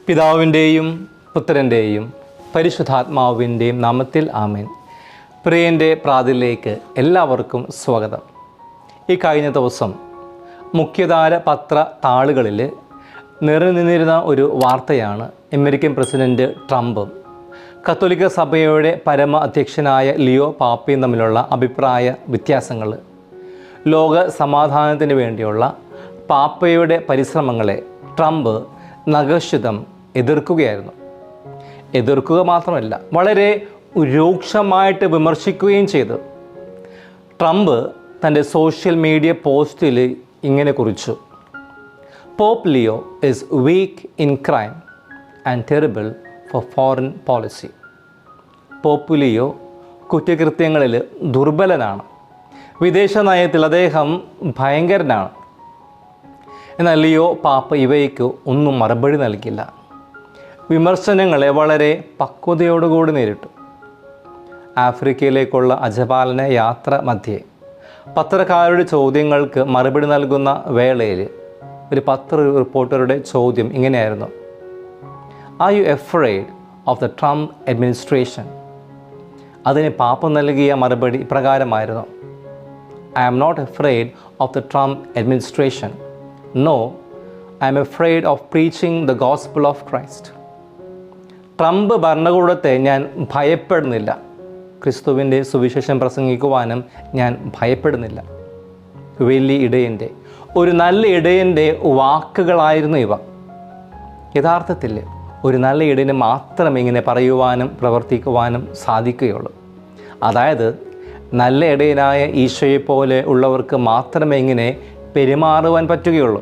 പിതാവിൻ്റെയും പുത്രൻ്റെയും പരിശുദ്ധാത്മാവിൻ്റെയും നാമത്തിൽ ആമേൻ. പ്രിയൻ്റെ പ്രാതിലേക്ക് എല്ലാവർക്കും സ്വാഗതം. ഈ കഴിഞ്ഞ ദിവസം മുഖ്യധാര പത്ര താളുകളിൽ നിറഞ്ഞിരുന്ന ഒരു വാർത്തയാണ് അമേരിക്കൻ പ്രസിഡൻറ്റ് ട്രംപും കത്തോലിക്ക സഭയുടെ പരമ അധ്യക്ഷനായ ലിയോ പാപ്പയും തമ്മിലുള്ള അഭിപ്രായ വ്യത്യാസങ്ങൾ. ലോക സമാധാനത്തിന് വേണ്ടിയുള്ള പാപ്പയുടെ പരിശ്രമങ്ങളെ ട്രംപ് നഖശിതം എതിർക്കുകയായിരുന്നു. എതിർക്കുക മാത്രമല്ല, വളരെ രൂക്ഷമായിട്ട് വിമർശിക്കുകയും ചെയ്തു. ട്രംപ് തൻ്റെ സോഷ്യൽ മീഡിയ പോസ്റ്റിൽ ഇങ്ങനെ കുറിച്ചു: Pope Leo is weak in crime and terrible for foreign policy. Pope Leo കുറ്റകൃത്യങ്ങളിൽ ദുർബലനാണ്, വിദേശ നയത്തിൽ അദ്ദേഹം ഭയങ്കരനാണ്. എന്നാൽ ലിയോ പാപ്പ ഇവയ്ക്ക് ഒന്നും മറുപടി നൽകില്ല. വിമർശനങ്ങളെ വളരെ പക്വതയോടുകൂടി നേരിട്ടു. ആഫ്രിക്കയിലേക്കുള്ള അജപാലന യാത്ര മധ്യേ പത്രക്കാരുടെ ചോദ്യങ്ങൾക്ക് മറുപടി നൽകുന്ന വേളയിൽ ഒരു പത്ര റിപ്പോർട്ടറുടെ ചോദ്യം ഇങ്ങനെയായിരുന്നു: are you afraid of the Trump administration? അതിന് പാപ്പ നൽകിയ മറുപടി ഇപ്രകാരമായിരുന്നു: I am not afraid of the Trump administration. No, I am afraid of preaching the gospel of Christ. Trump ഭരണകൂടത്തെ ഞാൻ ഭയപ്പെടുന്നില്ല, ക്രിസ്തുവിൻ്റെ സുവിശേഷം പ്രസംഗിക്കുവാനും ഞാൻ ഭയപ്പെടുന്നില്ല. വലിയ ഇടയൻ്റെ, ഒരു നല്ല ഇടയൻ്റെ വാക്കുകളായിരുന്നു ഇവ. യഥാർത്ഥത്തിൽ ഒരു നല്ല ഇടയന് മാത്രമേ ഇങ്ങനെ പറയുവാനും പ്രവർത്തിക്കുവാനും സാധിക്കുകയുള്ളൂ. അതായത് നല്ല ഇടയനായ ഈശോയെപ്പോലെ ഉള്ളവർക്ക് മാത്രമേ ഇങ്ങനെ പെരുമാറുവാൻ പറ്റുകയുള്ളൂ.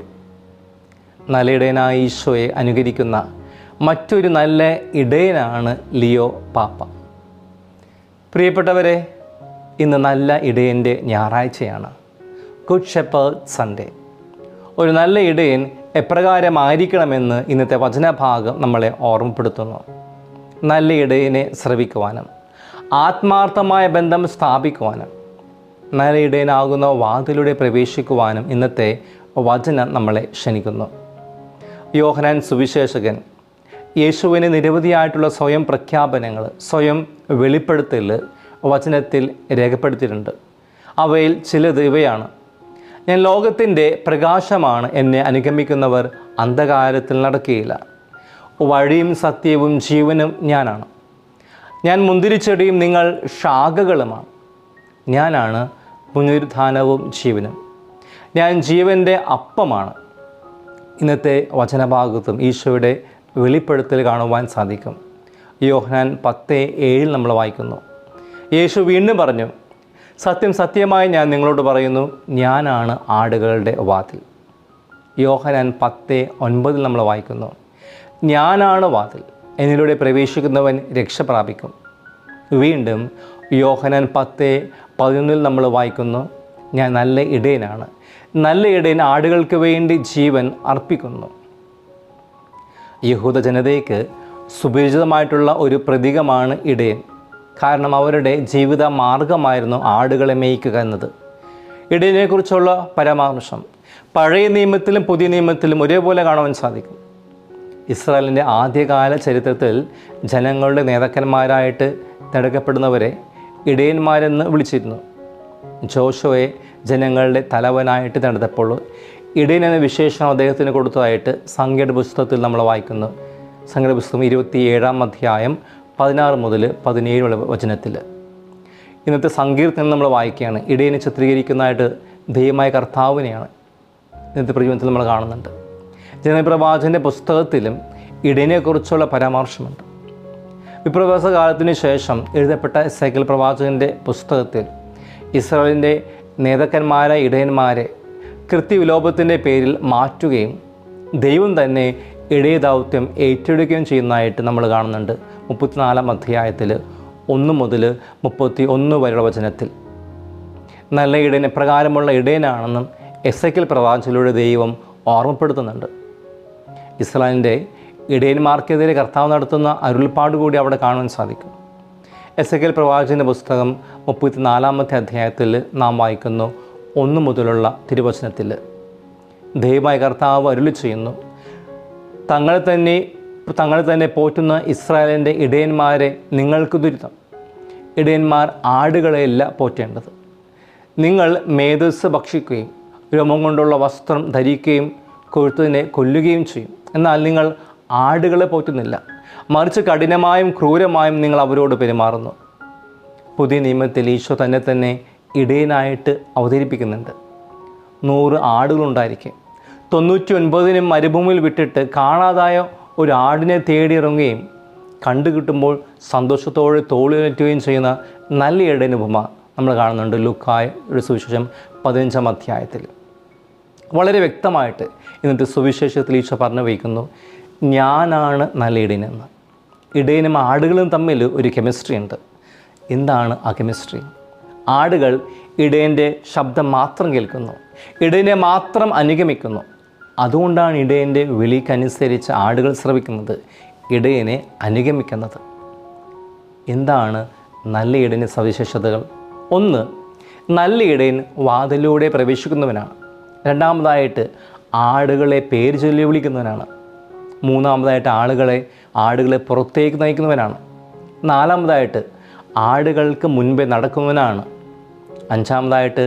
നല്ല ഇടയനായ ഈശോയെ അനുകരിക്കുന്ന മറ്റൊരു നല്ല ഇടയനാണ് ലിയോ പാപ്പ. പ്രിയപ്പെട്ടവരെ, ഇന്ന് നല്ല ഇടയൻ്റെ ഞായറാഴ്ചയാണ്, ഗുഡ് ഷെപ്പേർഡ് സൺഡേ. ഒരു നല്ല ഇടയൻ എപ്രകാരമായിരിക്കണമെന്ന് ഇന്നത്തെ വചനഭാഗം നമ്മളെ ഓർമ്മപ്പെടുത്തുന്നു. നല്ല ഇടയനെ ശ്രവിക്കുവാനും ആത്മാർത്ഥമായ ബന്ധം സ്ഥാപിക്കുവാനും നല്ല ഇടയനാകുന്ന വാതിലൂടെ പ്രവേശിക്കുവാനും ഇന്നത്തെ വചനം നമ്മളെ ക്ഷണിക്കുന്നു. യോഹന്നാൻ സുവിശേഷകൻ യേശുവിന് നിരവധിയായിട്ടുള്ള സ്വയം പ്രഖ്യാപനങ്ങൾ, സ്വയം വെളിപ്പെടുത്തൽ വചനത്തിൽ രേഖപ്പെടുത്തിയിട്ടുണ്ട്. അവയിൽ ചിലത് ഇവയാണ്: ഞാൻ ലോകത്തിൻ്റെ പ്രകാശമാണ്, എന്നെ അനുഗമിക്കുന്നവർ അന്ധകാരത്തിൽ നടക്കുകയില്ല. വഴിയും സത്യവും ജീവനും ഞാനാണ്. ഞാൻ മുന്തിരിച്ചെടിയും നിങ്ങൾ ശാഖകളുമാണ്. ഞാനാണ് പുനരുത്ഥാനവും ജീവനും. ഞാൻ ജീവൻ്റെ അപ്പമാണ്. ഇന്നത്തെ വചനഭാഗത്തും ഈശോയുടെ വെളിപ്പെടുത്തൽ കാണുവാൻ സാധിക്കും. യോഹന്നാൻ 10:7 നമ്മൾ വായിക്കുന്നു. യേശു വീണ്ടും പറഞ്ഞു: സത്യം സത്യമായി ഞാൻ നിങ്ങളോട് പറയുന്നു, ഞാനാണ് ആടുകളുടെ വാതിൽ. യോഹന്നാൻ 10:9 നമ്മൾ വായിക്കുന്നു: ഞാനാണ് വാതിൽ, എന്നിലൂടെ പ്രവേശിക്കുന്നവൻ രക്ഷ പ്രാപിക്കും. വീണ്ടും യോഹന്നാൻ 10:11 നമ്മൾ വായിക്കുന്നു: ഞാൻ നല്ല ഇടയനാണ്, നല്ല ഇടയൻ ആടുകൾക്ക് വേണ്ടി ജീവൻ അർപ്പിക്കുന്നു. യഹൂദ ജനതയ്ക്ക് സുപരിചിതമായിട്ടുള്ള ഒരു പ്രതീകമാണ് ഇടയൻ. കാരണം അവരുടെ ജീവിത മാർഗമായിരുന്നു ആടുകളെ മേയ്ക്കുക എന്നത്. ഇടയനെക്കുറിച്ചുള്ള പരാമർശം പഴയ നിയമത്തിലും പുതിയ നിയമത്തിലും ഒരേപോലെ കാണുവാൻ സാധിക്കും. ഇസ്രായേലിൻ്റെ ആദ്യകാല ചരിത്രത്തിൽ ജനങ്ങളുടെ നേതാക്കന്മാരായിട്ട് തിരഞ്ഞെടുക്കപ്പെടുന്നവരെ ഇടയന്മാരെന്ന് വിളിച്ചിരുന്നു. ജോഷുവയെ ജനങ്ങളുടെ തലവനായിട്ട് തിരഞ്ഞെടുത്തപ്പോൾ ഇടയൻ എന്ന വിശേഷണം അദ്ദേഹത്തിന് കൊടുത്തതായിട്ട് സംഖ്യയുടെ പുസ്തകത്തിൽ നമ്മൾ വായിക്കുന്നു. സംഖ്യയുടെ പുസ്തകം 27-ാം അധ്യായം 16 മുതൽ 17 വചനത്തിൽ. ഇന്നത്തെ സങ്കീർത്തനം നമ്മൾ വായിക്കുകയാണ്. ഇടയനെ ചിത്രീകരിക്കുന്നതായിട്ട് ദൈവമായ കർത്താവിനെയാണ് ഇന്നത്തെ പ്രജീവനത്തിൽ നമ്മൾ കാണുന്നുണ്ട്. ജനപ്രവാചകൻ്റെ പുസ്തകത്തിലും ഇടയനെക്കുറിച്ചുള്ള പരാമർശമുണ്ട്. വിപ്രവാസ കാലത്തിന് ശേഷം എഴുതപ്പെട്ട എസേക്കിയേൽ പ്രവാചകൻ്റെ പുസ്തകത്തിൽ ഇസ്രായേലിൻ്റെ നേതാക്കന്മാരായ ഇടയന്മാരെ കൃത്യവിലോപത്തിൻ്റെ പേരിൽ മാറ്റുകയും ദൈവം തന്നെ ഇടയ ദൗത്യം ഏറ്റെടുക്കുകയും ചെയ്യുന്നതായിട്ട് നമ്മൾ കാണുന്നുണ്ട്. 34-ാം അധ്യായത്തിൽ 1 മുതൽ 31 വരെയുള്ള വചനത്തിൽ നല്ല ഇടയൻ എപ്രകാരമുള്ള ഇടയനാണെന്നും എസേക്കിയേൽ പ്രവാചകനിലൂടെ ദൈവം ഓർമ്മപ്പെടുത്തുന്നുണ്ട്. ഇസ്രായേലിൻ്റെ ഇടയന്മാർക്കെതിരെ കർത്താവ് നടത്തുന്ന അരുൾപ്പാട് കൂടി അവിടെ കാണാൻ സാധിക്കും. എസേക്കിയേൽ പ്രവാചകൻ്റെ പുസ്തകം 34-ാമത്തെ അധ്യായത്തിൽ നാം വായിക്കുന്നു 1 മുതലുള്ള തിരുവചനത്തിൽ ദൈവമായ കർത്താവ് അരുളി ചെയ്യുന്നു: തങ്ങളെ തന്നെ തങ്ങളെ തന്നെ പോറ്റുന്ന ഇസ്രായേലിൻ്റെ ഇടയന്മാരെ നിങ്ങൾക്ക് ദുരിതം. ഇടയന്മാർ ആടുകളെയല്ല പോറ്റേണ്ടത്. നിങ്ങൾ മേധസ് ഭക്ഷിക്കുകയും രോമം കൊണ്ടുള്ള വസ്ത്രം ധരിക്കുകയും കൊഴുത്തതിനെ കൊല്ലുകയും ചെയ്യും. എന്നാൽ നിങ്ങൾ ആടുകളെ പോറ്റുന്നില്ല, മറിച്ച് കഠിനമായും ക്രൂരമായും നിങ്ങൾ അവരോട് പെരുമാറുന്നു. പുതിയ നിയമത്തിൽ ഈശോ തന്നെ ഇടയനായിട്ട് അവതരിപ്പിക്കുന്നുണ്ട്. 100 ആടുകളുണ്ടായിരിക്കും. 99 മരുഭൂമിയിൽ വിട്ടിട്ട് കാണാതായ ഒരു ആടിനെ തേടിയിറങ്ങുകയും കണ്ടുകിട്ടുമ്പോൾ സന്തോഷത്തോടെ തോളിലേറ്റുകയും ചെയ്യുന്ന നല്ല ഇടയൻ ഉപമ നമ്മൾ കാണുന്നുണ്ട് ലൂക്കായുടെ സുവിശേഷം 15-ാം അധ്യായത്തിൽ. വളരെ വ്യക്തമായിട്ട് ഇന്നത്തെ സുവിശേഷത്തിൽ ഈശോ പറഞ്ഞു വയ്ക്കുന്നു, ഞാനാണ് നല്ല ഇടയനെന്ന്. ഇടയനും ആടുകളും തമ്മിൽ ഒരു കെമിസ്ട്രി ഉണ്ട്. എന്താണ് ആ കെമിസ്ട്രി? ആടുകൾ ഇടയൻ്റെ ശബ്ദം മാത്രം കേൾക്കുന്നു, ഇടയനെ മാത്രം അനുഗമിക്കുന്നു. അതുകൊണ്ടാണ് ഇടയൻ്റെ വിളിക്കനുസരിച്ച് ആടുകൾ ശ്രവിക്കുന്നത്, ഇടയനെ അനുഗമിക്കുന്നത്. എന്താണ് നല്ല ഇടയൻ്റെ സവിശേഷതകൾ? 1, നല്ല ഇടയൻ വാതിലൂടെ പ്രവേശിക്കുന്നവനാണ്. 2ാമതായിട്ട് ആടുകളെ പേര് ചൊല്ലി വിളിക്കുന്നവനാണ്. 3ാമതായിട്ട് ആടുകളെ പുറത്തേക്ക് നയിക്കുന്നവനാണ്. 4ാമതായിട്ട് ആടുകൾക്ക് മുൻപേ നടക്കുന്നവനാണ്. 5ാമതായിട്ട്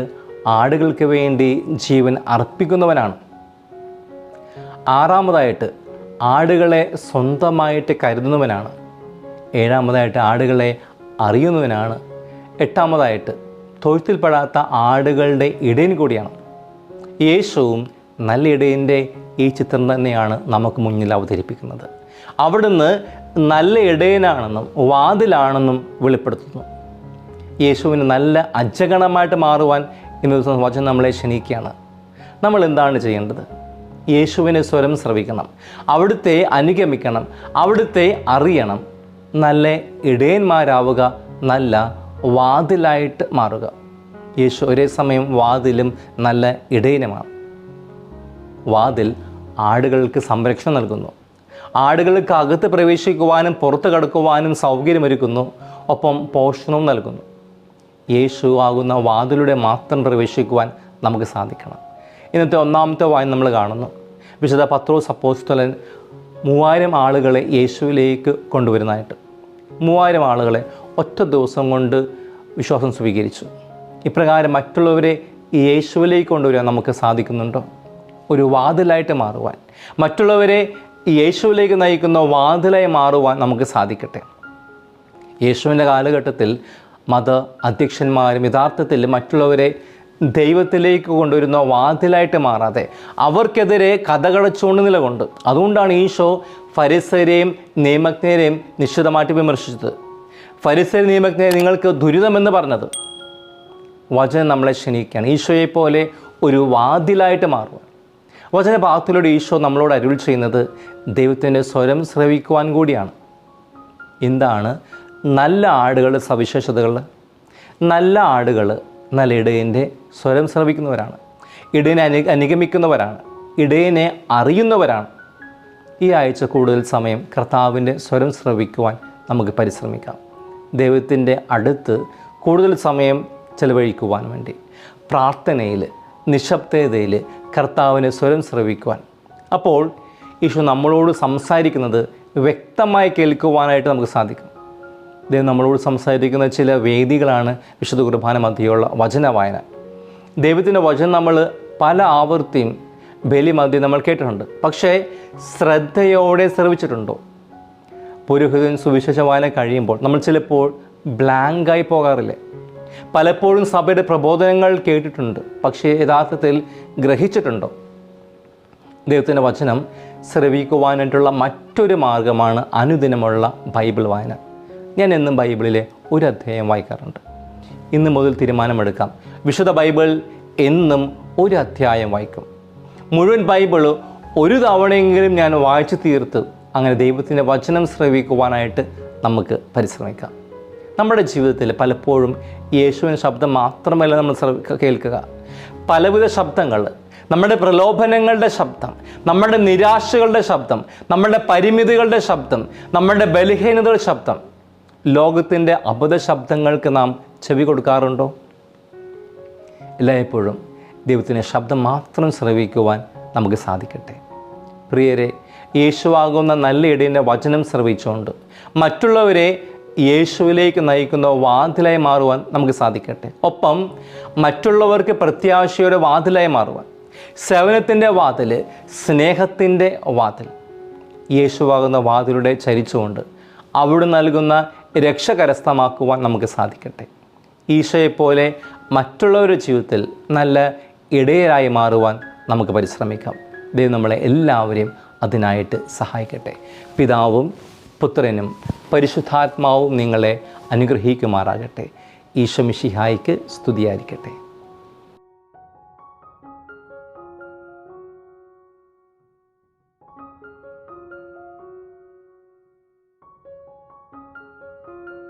ആടുകൾക്ക് വേണ്ടി ജീവൻ അർപ്പിക്കുന്നവനാണ്. 6ാമതായിട്ട് ആടുകളെ സ്വന്തമായിട്ട് കരുതുന്നവനാണ്. 7ാമതായിട്ട് ആടുകളെ അറിയുന്നവനാണ്. 8ാമതായിട്ട് തൊഴുത്തിൽപ്പെടാത്ത ആടുകളുടെ ഇടയൻ കൂടിയാണ്. യേശുവും നല്ല ഇടയൻ്റെ ഈ ചിത്രം തന്നെയാണ് നമുക്ക് മുന്നിൽ അവതരിപ്പിക്കുന്നത്. അവിടുന്ന് നല്ല ഇടയനാണെന്നും വാതിലാണെന്നും വെളിപ്പെടുത്തുന്നു. യേശുവിന് നല്ല അജഗണമായിട്ട് മാറുവാൻ ഇന്ന് ദിവസം വചനം നമ്മളെ ക്ഷണിക്കുകയാണ്. നമ്മൾ എന്താണ് ചെയ്യേണ്ടത്? യേശുവിനെ സ്വരം ശ്രവിക്കണം, അവിടുത്തെ അനുഗമിക്കണം, അവിടുത്തെ അറിയണം, നല്ല ഇടയന്മാരാവുക, നല്ല വാതിലായിട്ട് മാറുക. യേശു ഒരേ സമയം വാതിലും നല്ല ഇടയനുമാണ്. വാതിൽ ആടുകൾക്ക് സംരക്ഷണം നൽകുന്നു, ആടുകൾക്ക് അകത്ത് പ്രവേശിക്കുവാനും പുറത്ത് കടക്കുവാനും സൗകര്യമൊരുക്കുന്നു, ഒപ്പം പോഷണവും നൽകുന്നു. യേശു ആകുന്ന വാതിലൂടെ മാത്രം പ്രവേശിക്കുവാൻ നമുക്ക് സാധിക്കണം. ഇന്നത്തെ 1ാമത്തെ വായന നമ്മൾ കാണുന്നു. വിശുദ്ധ പത്രോസ് അപ്പോസ്തലൻ 3000 ആളുകളെ യേശുവിലേക്ക് കൊണ്ടുവരുന്നതായിട്ട്. 3000 ആളുകളെ ഒറ്റ ദിവസം കൊണ്ട് വിശ്വാസം സ്വീകരിച്ചു. ഇപ്രകാരം മറ്റുള്ളവരെ യേശുവിലേക്ക് കൊണ്ടുവരാൻ നമുക്ക് സാധിക്കുന്നുണ്ടോ? ഒരു വാതിലായിട്ട് മാറുവാൻ, മറ്റുള്ളവരെ യേശുവിലേക്ക് നയിക്കുന്ന വാതിലായി മാറുവാൻ നമുക്ക് സാധിക്കട്ടെ. യേശുവിൻ്റെ കാലഘട്ടത്തിൽ മത അധ്യക്ഷന്മാരും യഥാർത്ഥത്തിൽ മറ്റുള്ളവരെ ദൈവത്തിലേക്ക് കൊണ്ടുവരുന്ന വാതിലായിട്ട് മാറാതെ അവർക്കെതിരെ കഥകടച്ചുകൊണ്ട് നിലകൊണ്ട്. അതുകൊണ്ടാണ് ഈശോ ഫരിസയരെയും നിയമജ്ഞരെയും നിശ്ചിതമായിട്ട് വിമർശിച്ചത്. ഫരിസയർ നിയമജ്ഞരെ നിങ്ങൾക്ക് ദുരിതമെന്ന് പറഞ്ഞത്. വചനം നമ്മളെ ക്ഷണിക്കുകയാണ് ഈശോയെപ്പോലെ ഒരു വാതിലായിട്ട് മാറുക. വചനഭാഗത്തിലൂടെ ഈശോ നമ്മളോട് അരുൾ ചെയ്യുന്നത് ദൈവത്തിൻ്റെ സ്വരം ശ്രവിക്കുവാൻ കൂടിയാണ്. എന്താണ് നല്ല ആടുകളുടെ സവിശേഷതകൾ? നല്ല ആടുകൾ നല്ല ഇടയൻ്റെ സ്വരം ശ്രവിക്കുന്നവരാണ്, ഇടയനെ അനുഗമിക്കുന്നവരാണ്, ഇടയനെ അറിയുന്നവരാണ്. ഈ ആഴ്ച കൂടുതൽ സമയം കർത്താവിൻ്റെ സ്വരം ശ്രവിക്കുവാൻ നമുക്ക് പരിശ്രമിക്കാം. ദൈവത്തിൻ്റെ അടുത്ത് കൂടുതൽ സമയം ചെലവഴിക്കുവാൻ വേണ്ടി പ്രാർത്ഥനയിൽ, നിശബ്ദതയിൽ കർത്താവിനെ സ്വരം ശ്രവിക്കുവാൻ. അപ്പോൾ ഈശോ നമ്മളോട് സംസാരിക്കുന്നത് വ്യക്തമായി കേൾക്കുവാനായിട്ട് നമുക്ക് സാധിക്കും. ദൈവം നമ്മളോട് സംസാരിക്കുന്ന ചില വേദികളാണ് വിശുദ്ധ കുർബാന മധ്യയുള്ള വചന വായന. ദൈവത്തിൻ്റെ വചനം നമ്മൾ പല ആവർത്തിയും ബലി മധ്യ നമ്മൾ കേട്ടിട്ടുണ്ട്. പക്ഷേ ശ്രദ്ധയോടെ ശ്രവിച്ചിട്ടുണ്ടോ? പുരോഹിതൻ സുവിശേഷ വായന കഴിയുമ്പോൾ നമ്മൾ ചിലപ്പോൾ ബ്ലാങ്കായി പോകാറില്ലേ? പലപ്പോഴും സഭയുടെ പ്രബോധനങ്ങൾ കേട്ടിട്ടുണ്ട്, പക്ഷേ യഥാർത്ഥത്തിൽ ഗ്രഹിച്ചിട്ടുണ്ടോ? ദൈവത്തിൻ്റെ വചനം ശ്രവിക്കുവാനായിട്ടുള്ള മറ്റൊരു മാർഗമാണ് അനുദിനമുള്ള ബൈബിൾ വായന. ഞാൻ എന്നും ബൈബിളിലെ ഒരു അധ്യായം വായിക്കാറുണ്ട്. ഇന്ന് മുതൽ തീരുമാനമെടുക്കാം, വിശുദ്ധ ബൈബിൾ എന്നും ഒരു അധ്യായം വായിക്കും. മുഴുവൻ ബൈബിൾ ഒരു തവണയെങ്കിലും ഞാൻ വായിച്ചു തീർത്ത് അങ്ങനെ ദൈവത്തിൻ്റെ വചനം ശ്രവിക്കുവാനായിട്ട് നമുക്ക് പരിശ്രമിക്കാം. നമ്മുടെ ജീവിതത്തിൽ പലപ്പോഴും യേശുവിൻ്റെ ശബ്ദം മാത്രമല്ല നമ്മൾ കേൾക്കുക. പലവിധ ശബ്ദങ്ങൾ, നമ്മുടെ പ്രലോഭനങ്ങളുടെ ശബ്ദം, നമ്മുടെ നിരാശകളുടെ ശബ്ദം, നമ്മുടെ പരിമിതികളുടെ ശബ്ദം, നമ്മുടെ ബലഹീനതയുടെ ശബ്ദം, ലോകത്തിൻ്റെ അബദ്ധ ശബ്ദങ്ങൾക്ക് നാം ചെവി കൊടുക്കാറുണ്ടോ? എല്ലായ്പ്പോഴും ദൈവത്തിൻ്റെ ശബ്ദം മാത്രം ശ്രവിക്കുവാൻ നമുക്ക് സാധിക്കട്ടെ. പ്രിയരെ, യേശുവാകുന്ന നല്ല ഇടയൻ്റെ വചനം ശ്രവിച്ചുകൊണ്ട് മറ്റുള്ളവരെ യേശുവിലേക്ക് നയിക്കുന്ന വാതിലായി മാറുവാൻ നമുക്ക് സാധിക്കട്ടെ. ഒപ്പം മറ്റുള്ളവർക്ക് പ്രത്യാശയുടെ വാതിലായി മാറുവാൻ, സേവനത്തിൻ്റെ വാതിൽ, സ്നേഹത്തിൻ്റെ വാതിൽ, യേശുവാകുന്ന വാതിലൂടെ ചരിച്ചുകൊണ്ട് അവിടെ നൽകുന്ന രക്ഷ കരസ്ഥമാക്കുവാൻ നമുക്ക് സാധിക്കട്ടെ. ഈശോയെപ്പോലെ മറ്റുള്ളവരുടെ ജീവിതത്തിൽ നല്ല ഇടയരായി മാറുവാൻ നമുക്ക് പരിശ്രമിക്കാം. ദൈവം നമ്മളെ എല്ലാവരെയും അതിനായിട്ട് സഹായിക്കട്ടെ. പിതാവും പുത്രനും പരിശുദ്ധാത്മാവും നിങ്ങളെ അനുഗ്രഹിക്കുമാറാകട്ടെ. ഈശോ മിശിഹായ്ക്ക് സ്തുതിയായിരിക്കട്ടെ.